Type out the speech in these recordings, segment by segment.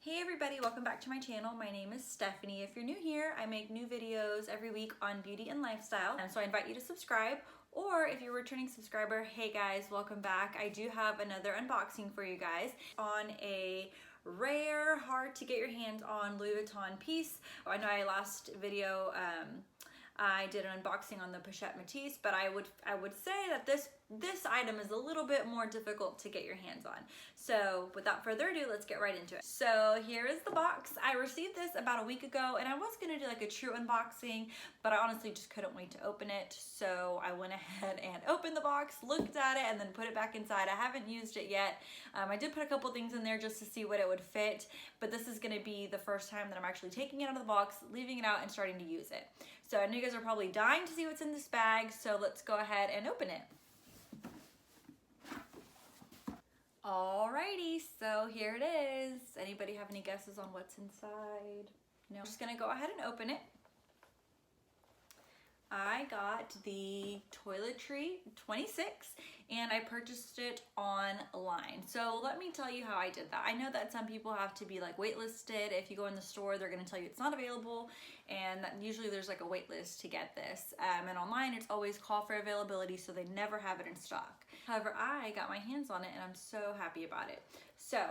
Hey everybody, welcome back to my channel. My name is Stephanie. If you're new here, I make new videos every week on beauty and lifestyle. So I invite you to subscribe, or if you're a returning subscriber, hey guys, welcome back. I do have another unboxing for you guys on a rare, hard to get your hands on Louis Vuitton piece. I know last video I did an unboxing on the Pochette Matisse, but I would say that this item is a little bit more difficult to get your hands on. So without further ado, let's get right into it. So here is the box. I received this about a week ago, and I was gonna do like a true unboxing, but I honestly just couldn't wait to open it. So I went ahead and opened the box, looked at it, and then put it back inside. I haven't used it yet. I did put a couple things in there just to see what it would fit, but this is gonna be the first time that I'm actually taking it out of the box, leaving it out, and starting to use it. So I know you guys are probably dying to see what's in this bag, so let's go ahead and open it. Alrighty, so here it is. Anybody have any guesses on what's inside? No, I'm just gonna go ahead and open it. I got the Toiletry 26 and I purchased it online. So let me tell you how I did that. I know that some people have to be like waitlisted. If you go in the store, they're gonna tell you it's not available, and that usually there's like a wait list to get this. And online it's always call for availability, so they never have it in stock. However, I got my hands on it and I'm so happy about it. So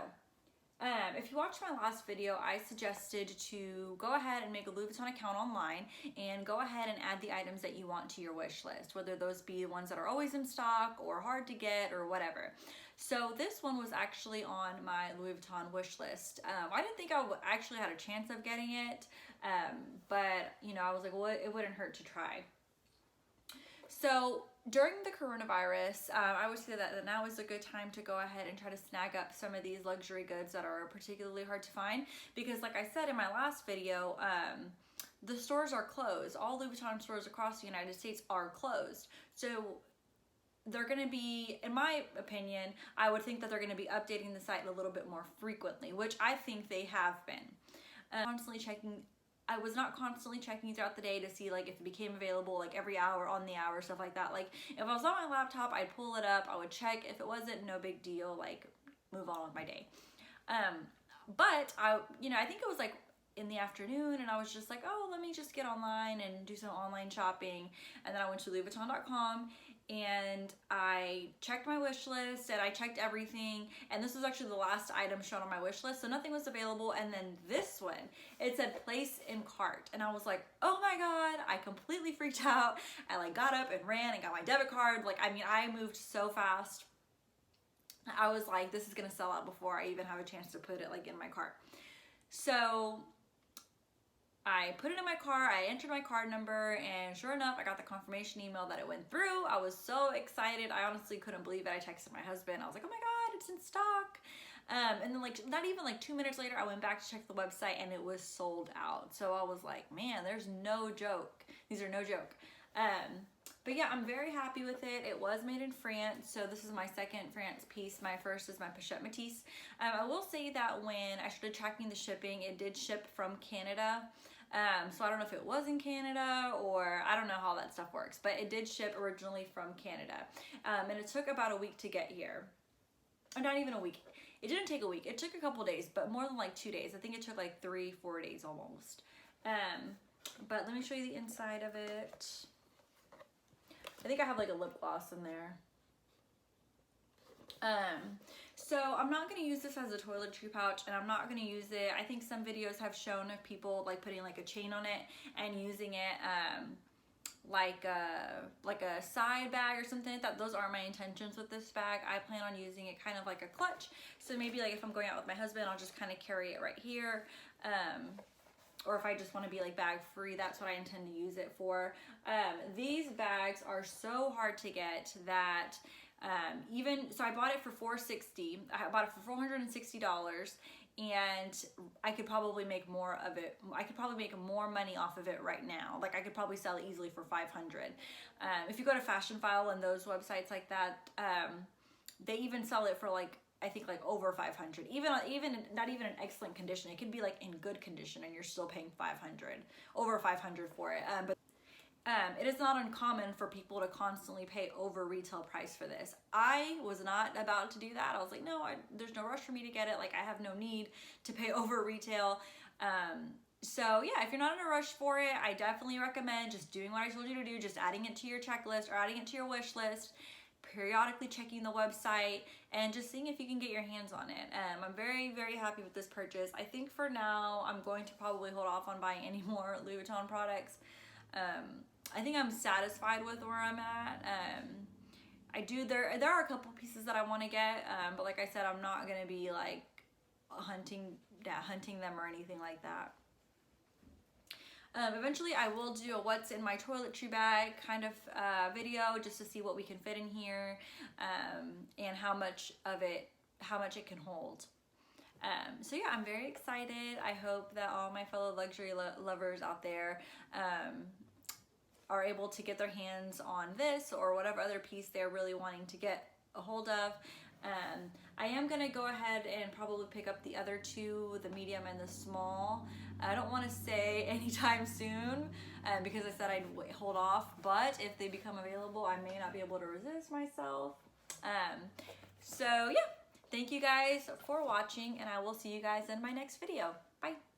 if you watched my last video, I suggested to go ahead and make a Louis Vuitton account online and go ahead and add the items that you want to your wish list, whether those be the ones that are always in stock or hard to get or whatever. So this one was actually on my Louis Vuitton wish list. I didn't think I actually had a chance of getting it, but you know, I was like, well, it wouldn't hurt to try. So during the coronavirus, I would say that now is a good time to go ahead and try to snag up some of these luxury goods that are particularly hard to find, because like I said in my last video, the stores are closed. All Louis Vuitton stores across the United States are closed. So they're going to be, in my opinion, I would think that they're going to be updating the site a little bit more frequently, which I think they have been. Constantly checking. I was not constantly checking throughout the day to see like if it became available like every hour, on the hour, stuff like that. Like if I was on my laptop, I'd pull it up, I would check. If it wasn't, no big deal, like move on with my day. But I think it was like in the afternoon, and I was just like, oh, let me just get online and do some online shopping. And then I went to LouisVuitton.com and I checked my wish list and I checked everything, and this was actually the last item shown on my wish list, so nothing was available. And then this one, it said place in cart, and I was like, oh my god, I completely freaked out. I like got up and ran and got my debit card. Like, I mean, I moved so fast. I was like, this is gonna sell out before I even have a chance to put it like in my cart. So I put it in my cart, I entered my card number, and sure enough, I got the confirmation email that it went through. I was so excited. I honestly couldn't believe it. I texted my husband. I was like, oh my god, it's in stock. And then like not even like 2 minutes later, I went back to check the website and it was sold out. So I was like, man, there's no joke. These are no joke. But yeah, I'm very happy with it. It was made in France, so this is my second France piece. My first is my Pochette Matisse. I will say that when I started tracking the shipping, it did ship from Canada. So I don't know if it was in Canada, or I don't know how that stuff works, but it did ship originally from Canada. And it took about a week to get here. Or not even a week. It didn't take a week. It took a couple days, but more than like 2 days. I think it took like 3-4 days almost. But let me show you the inside of it. I think I have like a lip gloss in there. So I'm not going to use this as a toiletry pouch, and I'm not going to use it. I think some videos have shown of people like putting like a chain on it and using it like a side bag or something like that. Those aren't my intentions with this bag. I plan on using it kind of like a clutch. So maybe like if I'm going out with my husband, I'll just kind of carry it right here. Or if I just want to be like bag free, that's what I intend to use it for. These bags are so hard to get that so I bought it for $460. I bought it for $460, and I could probably make more of it. I could probably make more money off of it right now. Like I could probably sell it easily for $500. If you go to Fashion File and those websites like that, they even sell it for like, I think like over $500. Even not even in excellent condition. It could be like in good condition and you're still paying $500, over $500 for it. But it is not uncommon for people to constantly pay over retail price for this. I was not about to do that. I was like, no, there's no rush for me to get it. Like, I have no need to pay over retail. So yeah, if you're not in a rush for it, I definitely recommend just doing what I told you to do, just adding it to your checklist or adding it to your wish list, periodically checking the website, and just seeing if you can get your hands on it. I'm very, very happy with this purchase. I think for now, I'm going to probably hold off on buying any more Louis Vuitton products. I think I'm satisfied with where I'm at. There are a couple pieces that I want to get, but like I said, I'm not going to be like hunting them or anything like that. Eventually I will do a what's in my toiletry bag kind of video, just to see what we can fit in here, and how much it can hold. So yeah, I'm very excited. I hope that all my fellow luxury lovers out there are able to get their hands on this or whatever other piece they're really wanting to get a hold of. I am going to go ahead and probably pick up the other two, the medium and the small. I don't want to say anytime soon, because I said I'd hold off, but if they become available, I may not be able to resist myself. So yeah, thank you guys for watching, and I will see you guys in my next video. Bye.